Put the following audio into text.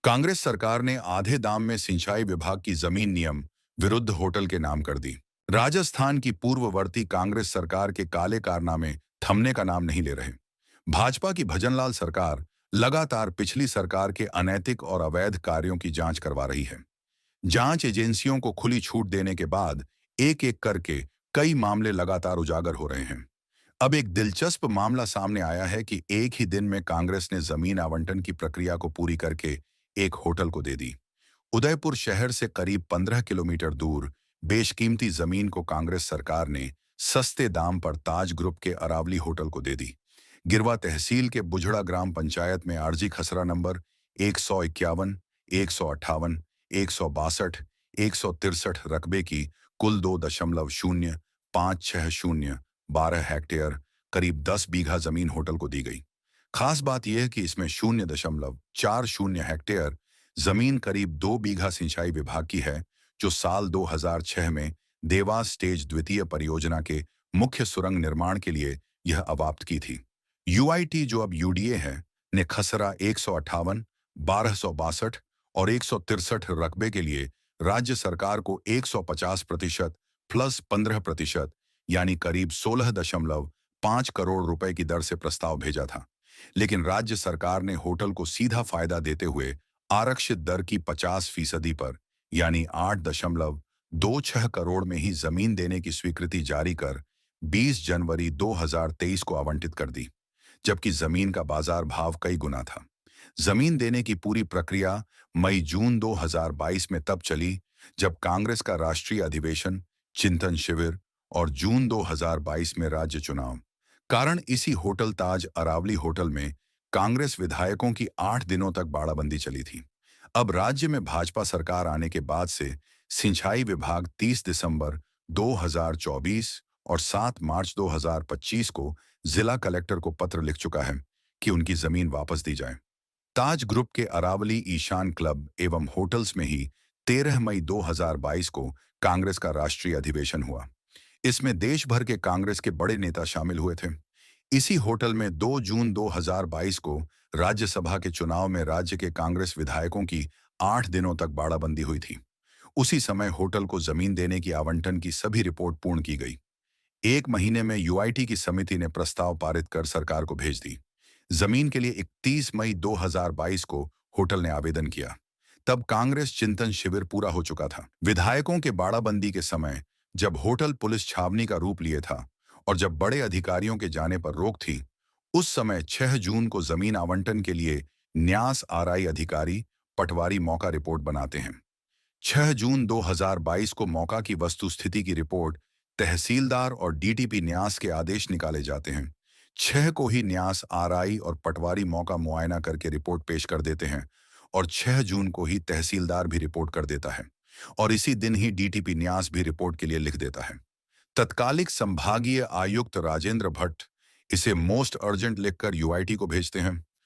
कांग्रेस सरकार ने आधे दाम में सिंचाई विभाग की जमीन नियम विरुद्ध होटल के नाम कर दी। राजस्थान की पूर्ववर्ती कांग्रेस सरकार के काले कारनामे थमने का नाम नहीं ले रहे। भाजपा की भजनलाल सरकार लगातार पिछली सरकार के अनैतिक और अवैध कार्यों की जांच करवा रही है। जांच एजेंसियों को खुली छूट देने के बाद एक एक करके कई मामले लगातार उजागर हो रहे हैं। अब एक दिलचस्प मामला सामने आया है कि एक ही दिन में कांग्रेस ने जमीन आवंटन की प्रक्रिया को पूरी करके एक होटल को दे दी। उदयपुर शहर से करीब 15 किलोमीटर दूर बेशकीमती जमीन को कांग्रेस सरकार ने सस्ते दाम पर ताज ग्रुप के अरावली होटल को दे दी। गिरवा तहसील के बुझड़ा ग्राम पंचायत में आरजी खसरा नंबर 151, 158, 162, 163 रकबे की कुल 2.05612 हेक्टेयर करीब 10 बीघा जमीन होटल को दी गई। खास बात यह है कि इसमें 0.40 हेक्टेयर जमीन करीब 2 बीघा सिंचाई विभाग की है, जो साल 2006 में देवास स्टेज द्वितीय परियोजना के मुख्य सुरंग निर्माण के लिए यह अवाप्त की थी। यूआईटी, जो अब यूडीए है, ने खसरा 158, 1262 और 163 रकबे के लिए राज्य सरकार को 150% प्लस 15% यानी करीब 16.5 करोड़ रुपए की दर से प्रस्ताव भेजा था। लेकिन राज्य सरकार ने होटल को सीधा फायदा देते हुए आरक्षित दर की 50% पर यानी 8.26 करोड़ में ही जमीन देने की स्वीकृति जारी कर 20 जनवरी 2023 को आवंटित कर दी, जबकि जमीन का बाजार भाव कई गुना था। जमीन देने की पूरी प्रक्रिया मई-जून 2022 में तब चली जब कांग्रेस का राष्ट्रीय अधिवेशन, चिंतन शिविर और जून 2022 में राज्य चुनाव। कारण इसी होटल ताज अरावली होटल में कांग्रेस विधायकों की 8 दिनों तक बाड़ाबंदी चली थी। अब राज्य में भाजपा सरकार आने के बाद से सिंचाई विभाग 30 दिसंबर 2024 और 7 मार्च 2025 को जिला कलेक्टर को पत्र लिख चुका है कि उनकी जमीन वापस दी जाए। ताज ग्रुप के अरावली ईशान क्लब एवं होटल्स में ही 13 मई 2022 को कांग्रेस का राष्ट्रीय अधिवेशन हुआ। इसमें देश भर के कांग्रेस के बड़े नेता शामिल हुए थे। इसी होटल में 2 जून 2022 को राज्यसभा के चुनाव में राज्य के कांग्रेस विधायकों की 8 दिनों तक बाड़ाबंदी हुई थी। उसी समय होटल को जमीन देने की आवंटन की सभी रिपोर्ट पूर्ण की गई। एक महीने में यूआईटी की समिति ने प्रस्ताव पारित कर सरकार को भेज दी। जमीन के लिए 31 मई 2022 को होटल ने आवेदन किया। तब कांग्रेस चिंतन शिविर पूरा हो चुका था। विधायकों के बाड़ाबंदी के समय जब होटल पुलिस छावनी का रूप लिए था और जब बड़े अधिकारियों के जाने पर रोक थी, उस समय 6 जून को जमीन आवंटन के लिए न्यास आरआई अधिकारी पटवारी मौका रिपोर्ट बनाते हैं। 6 जून 2022 को मौका की वस्तुस्थिति की रिपोर्ट तहसीलदार और डीटीपी न्यास के आदेश निकाले जाते हैं। 6 को ही न्यास आरआई और पटवारी मौका मुआयना करके रिपोर्ट पेश कर देते हैं और 6 जून को ही तहसीलदार भी रिपोर्ट कर देता है और इसी दिन ही डीटीपी न्यास भी रिपोर्ट के लिए लिख देता है। तत्कालिक संभागीय आयुक्त राजेंद्र भट्ट इसे मोस्ट अर्जेंट लिखकर यूआईटी को भेजते हैं।